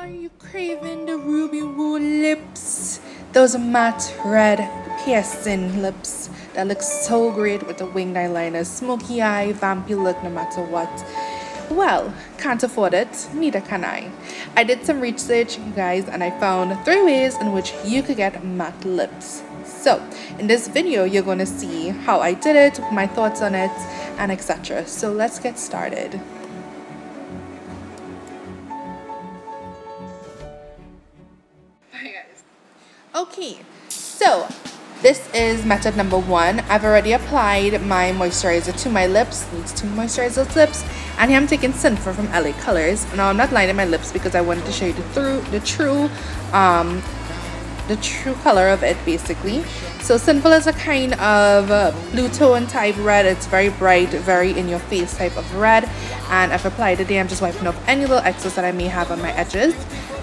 Are you craving the ruby woo lips? Those matte red piercing lips that look so great with the winged eyeliner, smoky eye, vampy look no matter what. Well, can't afford it, neither can I. I did some research, you guys, and I found 3 ways in which you could get matte lips. So, in this video, you're going to see how I did it, my thoughts on it, and etc. So let's get started. Okay, so this is method number 1. I've already applied my moisturizer to my lips. Needs to moisturize those lips. And here I'm taking Sinful from LA Colors. Now I'm not lining my lips because I wanted to show you the true color of it basically. So Sinful is a kind of blue tone type red. It's very bright, very in your face type of red. And I've applied it there. I'm just wiping off any little excess that I may have on my edges.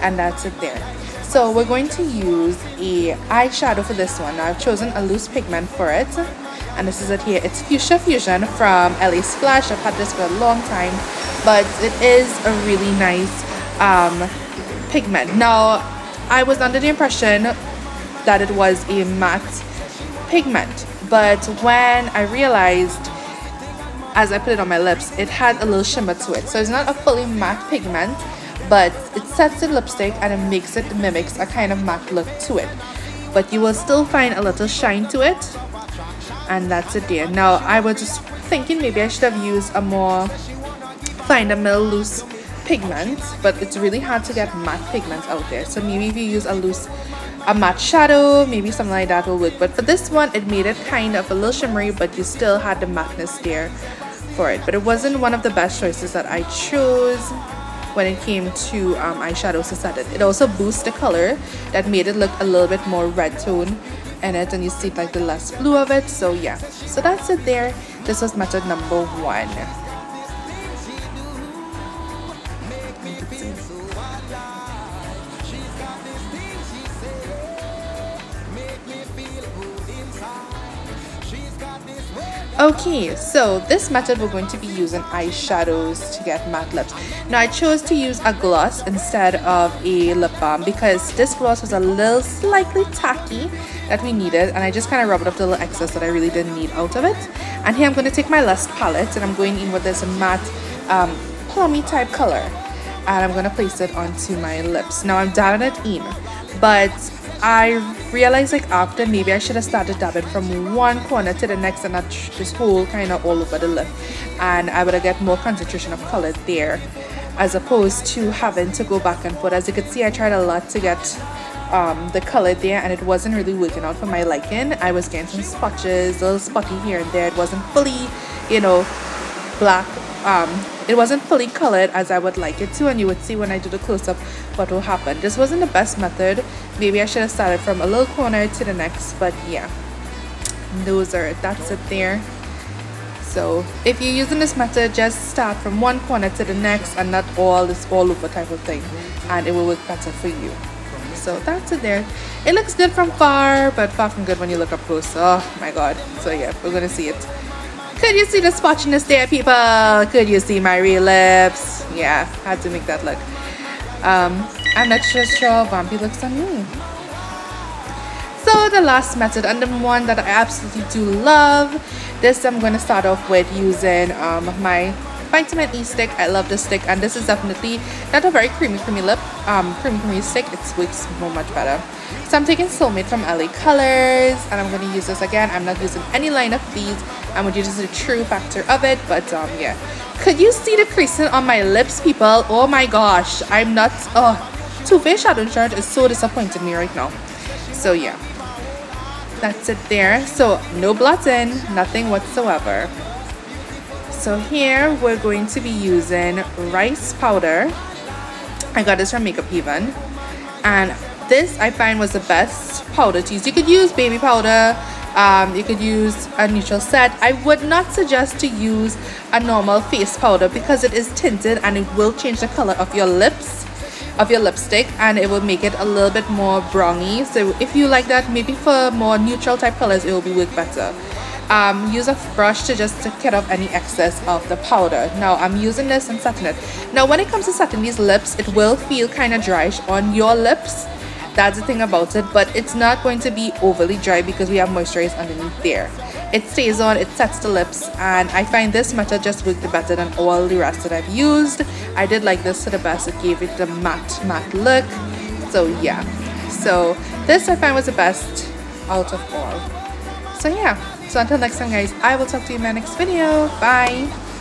And that's it there. So we're going to use a eyeshadow for this one. Now I've chosen a loose pigment for it, and this is it here. It's Fuchsia Fusion from LA Splash. I've had this for a long time, but it is a really nice pigment. Now I was under the impression that it was a matte pigment, but when I realized as I put it on my lips, it had a little shimmer to it. So it's not a fully matte pigment, but it sets the lipstick and it mimics a kind of matte look to it, but you will still find a little shine to it, and that's it there. Now I was just thinking maybe I should have used a more finer middle loose pigment, but it's really hard to get matte pigments out there. So maybe if you use a matte shadow, maybe something like that will work. But for this one, it made it kind of a little shimmery, but you still had the mattness there for it. But it wasn't one of the best choices that I chose when it came to eyeshadows to set it. It also boosts the color that made it look a little bit more red tone in it, and you see like the less blue of it. So yeah, so that's it there. This was method number 1. Okay, so this method we're going to be using eyeshadows to get matte lips. Now I chose to use a gloss instead of a lip balm because this gloss was a little slightly tacky that we needed, and I just kind of rubbed off the little excess that I really didn't need out of it. And here I'm going to take my Lust palette and I'm going in with this matte plummy type color, and I'm going to place it onto my lips. Now I'm dabbing it in, but I realized like after maybe I should have started dabbing from one corner to the next and not this whole kind of all over the lip, and I would have get more concentration of color there as opposed to having to go back and forth. As you can see, I tried a lot to get the color there, and it wasn't really working out for my liking. I was getting some spotches, a little spotty here and there. It wasn't fully, you know, black. It wasn't fully colored as I would like it to, and you would see when I do the close-up what will happen. This wasn't the best method. Maybe I should have started from a little corner to the next, but yeah, that's it there. So if you're using this method, just start from one corner to the next and not all this all over type of thing, and it will work better for you. So that's it there. It looks good from far, but far from good when you look up close. Oh my god. So yeah, we're gonna see it. Could you see the spotchiness there, people? Could you see my real lips? Yeah, had to make that look. I'm not just sure how vampy looks on me. So the last method, and the one that I absolutely do love, this I'm going to start off with using my vitamin E stick. I love this stick, and this is definitely not a very creamy lip, creamy stick. It works much better. So I'm taking Soulmate from LA Colors, and I'm going to use this again. I'm not using any line of these. I'm going to use the true factor of it, but yeah. Could you see the creasing on my lips, people? Oh my gosh, I'm not. Oh, Too Faced Shadow Chart is so disappointing me right now. So yeah, that's it there. So no blotting, nothing whatsoever. So here we're going to be using rice powder. I got this from Makeup Haven, and this I find was the best powder to use. You could use baby powder, you could use a neutral set. I would not suggest to use a normal face powder because it is tinted and it will change the color of your lips, of your lipstick, and it will make it a little bit more browny. So if you like that, maybe for more neutral type colors it will be work better. use a brush to just to get off any excess of the powder. Now I'm using this and setting it. Now when it comes to setting these lips, it will feel kind of dryish on your lips. That's the thing about it, but it's not going to be overly dry because we have moisturizer underneath there. It stays on, it sets the lips, and I find this method just worked better than all the rest that I've used. I did like this to the best. It gave it the matte look. So yeah, so this I find was the best out of all. So yeah, so until next time guys, I will talk to you in my next video. Bye.